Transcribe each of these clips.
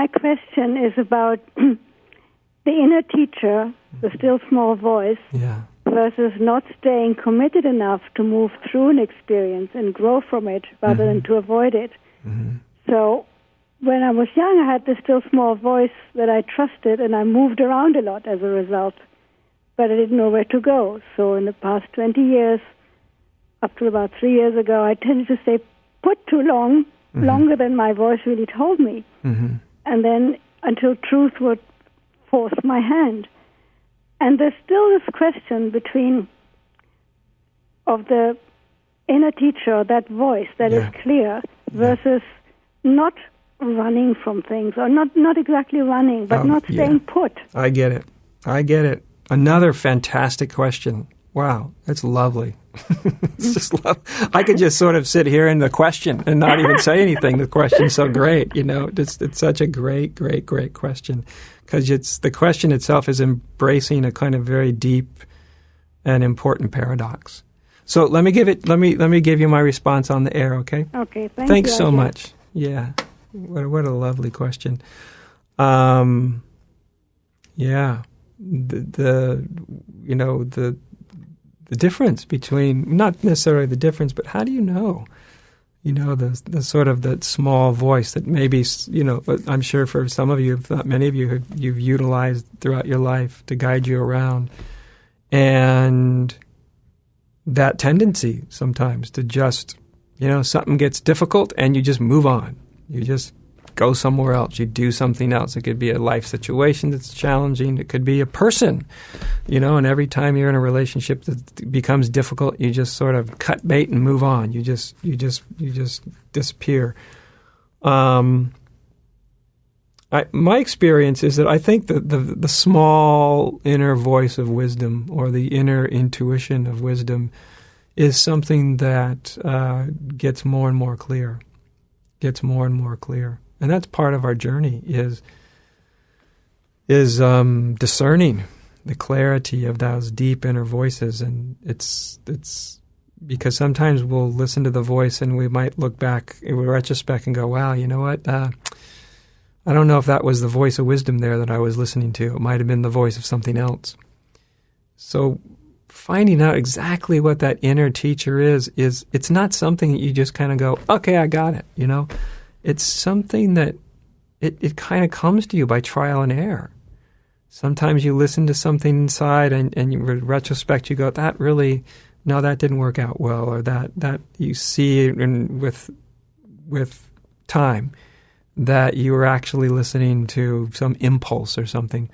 my question is about the inner teacher, the still small voice, versus not staying committed enough to move through an experience and grow from it rather than to avoid it. So when I was young, I had this still small voice that I trusted, and I moved around a lot as a result, but I didn't know where to go. So in the past 20 years, up to about 3 years ago, I tended to stay put too long, longer than my voice really told me, and then until truth would force my hand. And there's still this question of the inner teacher, that voice that is clear, versus not running from things, or not exactly running, but not staying put. I get it. Another fantastic question. Wow, that's lovely. It's just I could just sort of sit here in the question and not even say anything. The question's so great, It's such a great question, because the question itself is embracing a kind of very deep and important paradox. So let me give you my response on the air, okay? Okay, thanks so much. Yeah, what a lovely question. The difference between, not necessarily the difference, but how do you know? The sort of that small voice that maybe, I'm sure for some of you, if not many of you, you've utilized throughout your life to guide you around. And that tendency sometimes to just, something gets difficult and you just move on. You just go somewhere else. You do something else. It could be a life situation that's challenging. It could be a person, and every time you're in a relationship that becomes difficult, you just sort of cut bait and move on. You just disappear. My experience is that I think that the small inner voice of wisdom, or the inner intuition of wisdom, is something that gets more and more clear. And that's part of our journey, is discerning the clarity of those deep inner voices. And it's because sometimes we'll listen to the voice and we might look back in retrospect and go, wow, you know what? I don't know if that was the voice of wisdom there that I was listening to. It might have been the voice of something else. So finding out exactly what that inner teacher is it's not something that you just kind of go, okay, I got it, It's something that it kind of comes to you by trial and error. Sometimes you listen to something inside and in retrospect you go, that didn't work out well, or that you see with time that you were actually listening to some impulse or something.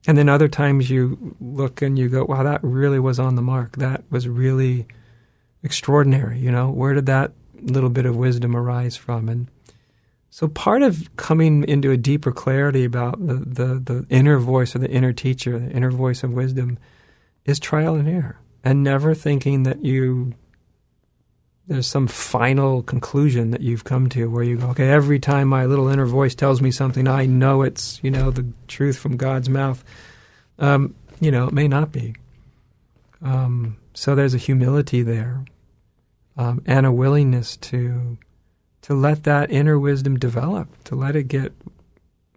And then other times you look and you go, wow, that really was on the mark. That was really extraordinary. Where did that little bit of wisdom arise from? And so part of coming into a deeper clarity about the inner voice, or the inner teacher, the inner voice of wisdom, is trial and error, and never thinking that there's some final conclusion that you've come to where you go, okay, every time my little inner voice tells me something, I know it's, the truth from God's mouth. It may not be. So there's a humility there, and a willingness to let that inner wisdom develop, to let it get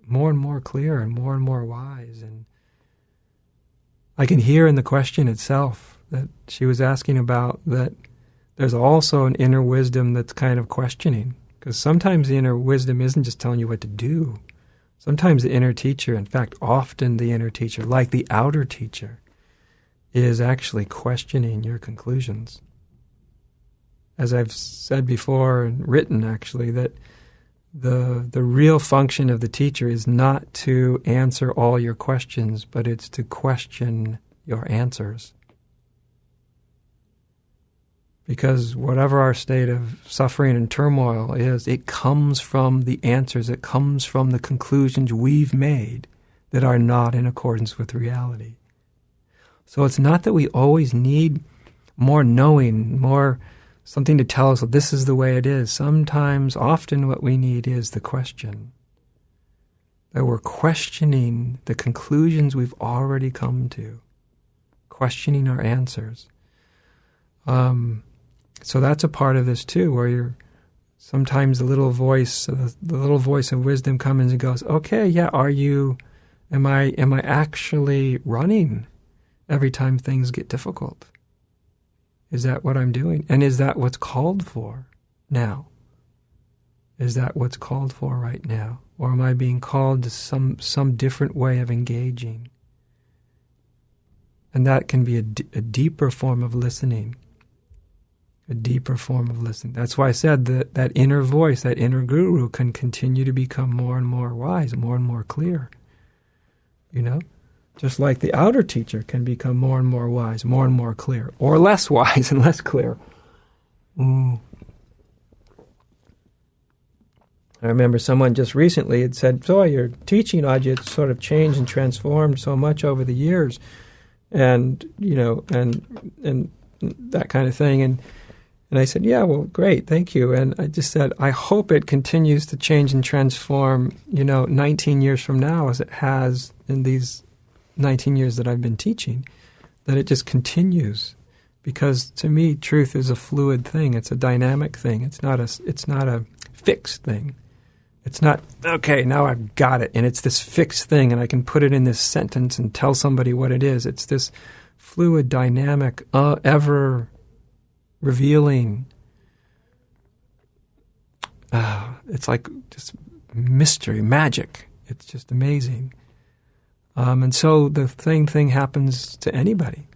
more and more clear and more wise. And I can hear in the question itself that she was asking about that there's also an inner wisdom that's kind of questioning, because sometimes the inner wisdom isn't just telling you what to do. Sometimes the inner teacher, in fact, often the inner teacher, like the outer teacher, is actually questioning your conclusions. As I've said before and written, actually, that the real function of the teacher is not to answer all your questions, but it's to question your answers. Because whatever our state of suffering and turmoil is, it comes from the answers, it comes from the conclusions we've made that are not in accordance with reality. So it's not that we always need more knowing, more something to tell us that this is the way it is. Sometimes, often what we need is the question. That we're questioning the conclusions we've already come to, questioning our answers. So that's a part of this too, where you're sometimes the little voice of wisdom comes and goes, okay, yeah, am I actually running every time things get difficult? Is that what I'm doing? And is that what's called for now? Is that what's called for right now? Or am I being called to some different way of engaging? And that can be a deeper form of listening. A deeper form of listening. That's why I said that inner voice, that inner guru can continue to become more and more wise, more and more clear. You know? Just like the outer teacher can become more and more wise, more and more clear, or less wise and less clear. I remember someone just recently had said, so your teaching, Adya, it's sort of changed and transformed so much over the years, and and that kind of thing. And I said, yeah, well, great, thank you. And I just said, I hope it continues to change and transform, 19 years from now as it has in these 19 years that I've been teaching, that it just continues. Because to me, truth is a fluid thing. It's a dynamic thing. It's not a fixed thing. It's not, okay, now I've got it, and it's this fixed thing, and I can put it in this sentence and tell somebody what it is. It's this fluid, dynamic, ever revealing. It's like just mystery, magic. It's just amazing. And so the same thing happens to anybody.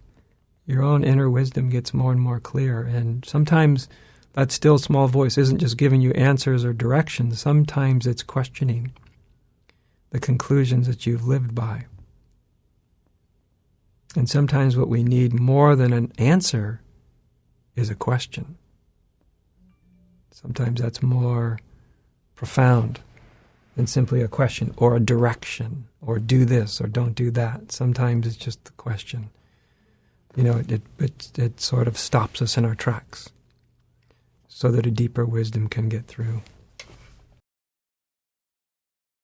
Your own inner wisdom gets more and more clear, and sometimes that still small voice isn't just giving you answers or directions. Sometimes it's questioning the conclusions that you've lived by. And sometimes what we need more than an answer is a question. Sometimes that's more profound than simply a question or a direction or do this or don't do that. Sometimes it's just the question. It sort of stops us in our tracks so that a deeper wisdom can get through.